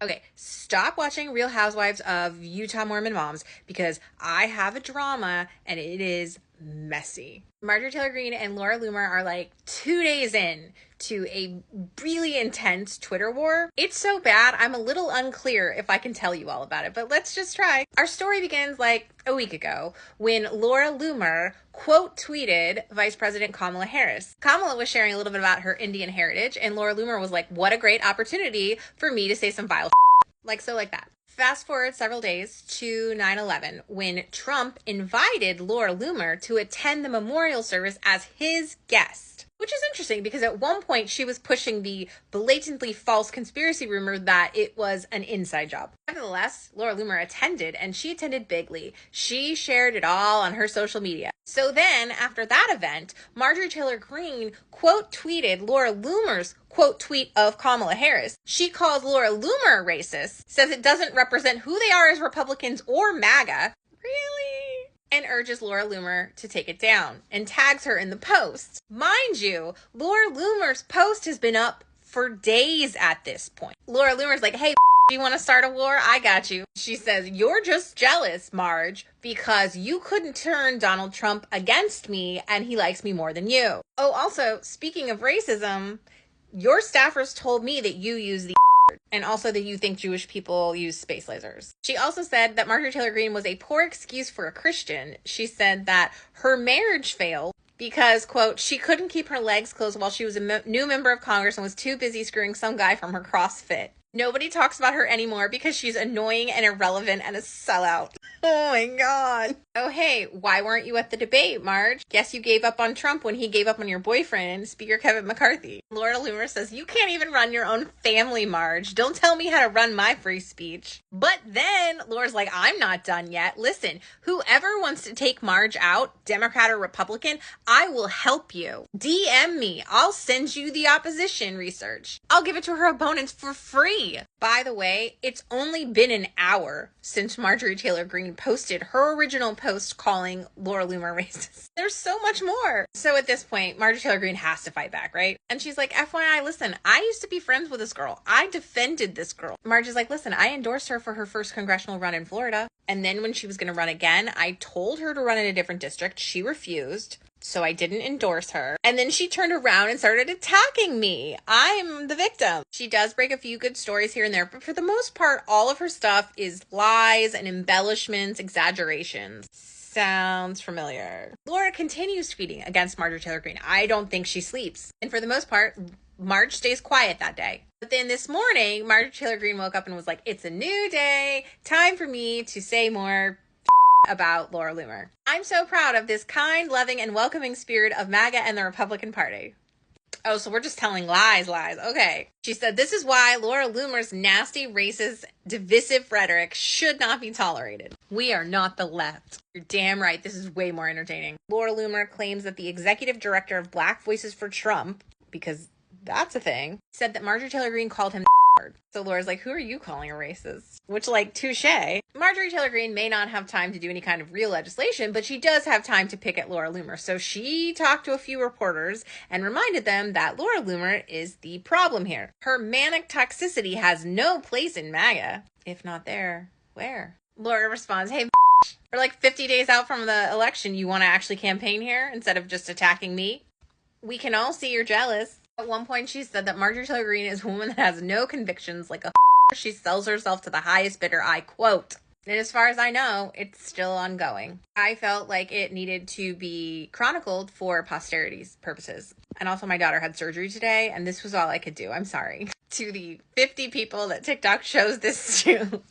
Okay, stop watching Real Housewives of Utah Mormon Moms because I have a drama and it is messy. Marjorie Taylor Greene and Laura Loomer are like 2 days in to a really intense Twitter war. It's so bad, I'm a little unclear if I can tell you all about it, but let's just try. Our story begins like a week ago when Laura Loomer quote tweeted Vice President Kamala Harris. Kamala was sharing a little bit about her Indian heritage, and Laura Loomer was like, what a great opportunity for me to say some vile like that. Fast forward several days to 9/11 when Trump invited Laura Loomer to attend the memorial service as his guest. Which is interesting because at one point she was pushing the blatantly false conspiracy rumor that it was an inside job. Nevertheless, Laura Loomer attended, and she attended bigly. She shared it all on her social media. So then, after that event, Marjorie Taylor Greene quote tweeted Laura Loomer's quote tweet of Kamala Harris. She calls Laura Loomer racist, says it doesn't represent who they are as Republicans or MAGA. Really? And urges Laura Loomer to take it down and tags her in the post. Mind you, Laura Loomer's post has been up for days at this point. Laura Loomer's like, hey, you want to start a war? I got you. She says, you're just jealous, Marge, because you couldn't turn Donald Trump against me and he likes me more than you. Oh, also, speaking of racism, your staffers told me that you use the and also that you think Jewish people use space lasers. She also said that Marjorie Taylor Greene was a poor excuse for a Christian. She said that her marriage failed because, quote, she couldn't keep her legs closed while she was a new member of Congress and was too busy screwing some guy from her CrossFit. Nobody talks about her anymore because she's annoying and irrelevant and a sellout. Oh my God. Oh, hey, why weren't you at the debate, Marge? Guess you gave up on Trump when he gave up on your boyfriend, Speaker Kevin McCarthy. Laura Loomer says, you can't even run your own family, Marge. Don't tell me how to run my free speech. But then Laura's like, I'm not done yet. Listen, whoever wants to take Marge out, Democrat or Republican, I will help you. DM me. I'll send you the opposition research. I'll give it to her opponents for free. By the way, it's only been an hour since Marjorie Taylor Greene posted her original post calling Laura Loomer racist. There's so much more. So at this point, Marjorie Taylor Greene has to fight back, right? And she's like, FYI, listen, I used to be friends with this girl. I defended this girl. Marge is like, listen, I endorsed her for her first congressional run in Florida. And then when she was going to run again, I told her to run in a different district. She refused. So I didn't endorse her. And then she turned around and started attacking me. I'm the victim. She does break a few good stories here and there, but for the most part, all of her stuff is lies and embellishments, exaggerations. Sounds familiar. Laura continues tweeting against Marjorie Taylor Greene. I don't think she sleeps. And for the most part, Marge stays quiet that day. But then this morning, Marjorie Taylor Greene woke up and was like, it's a new day. Time for me to say more about Laura Loomer. I'm so proud of this kind, loving, and welcoming spirit of MAGA and the Republican Party. Oh, so we're just telling lies. Okay. She said, this is why Laura Loomer's nasty, racist, divisive rhetoric should not be tolerated. We are not the left. You're damn right. This is way more entertaining. Laura Loomer claims that the executive director of Black Voices for Trump, because that's a thing, said that Marjorie Taylor Greene called him so Laura's like, who are you calling a racist? Which, like, touche. Marjorie Taylor Greene may not have time to do any kind of real legislation, but she does have time to pick at Laura Loomer. So she talked to a few reporters and reminded them that Laura Loomer is the problem here. Her manic toxicity has no place in MAGA. If not there, where? Laura responds, hey, we're like 50 days out from the election. You want to actually campaign here instead of just attacking me? We can all see you're jealous. At one point, she said that Marjorie Taylor Greene is a woman that has no convictions, like a she sells herself to the highest bidder, I quote. And as far as I know, it's still ongoing. I felt like it needed to be chronicled for posterity's purposes. And also my daughter had surgery today, and this was all I could do. I'm sorry. To the 50 people that TikTok shows this to,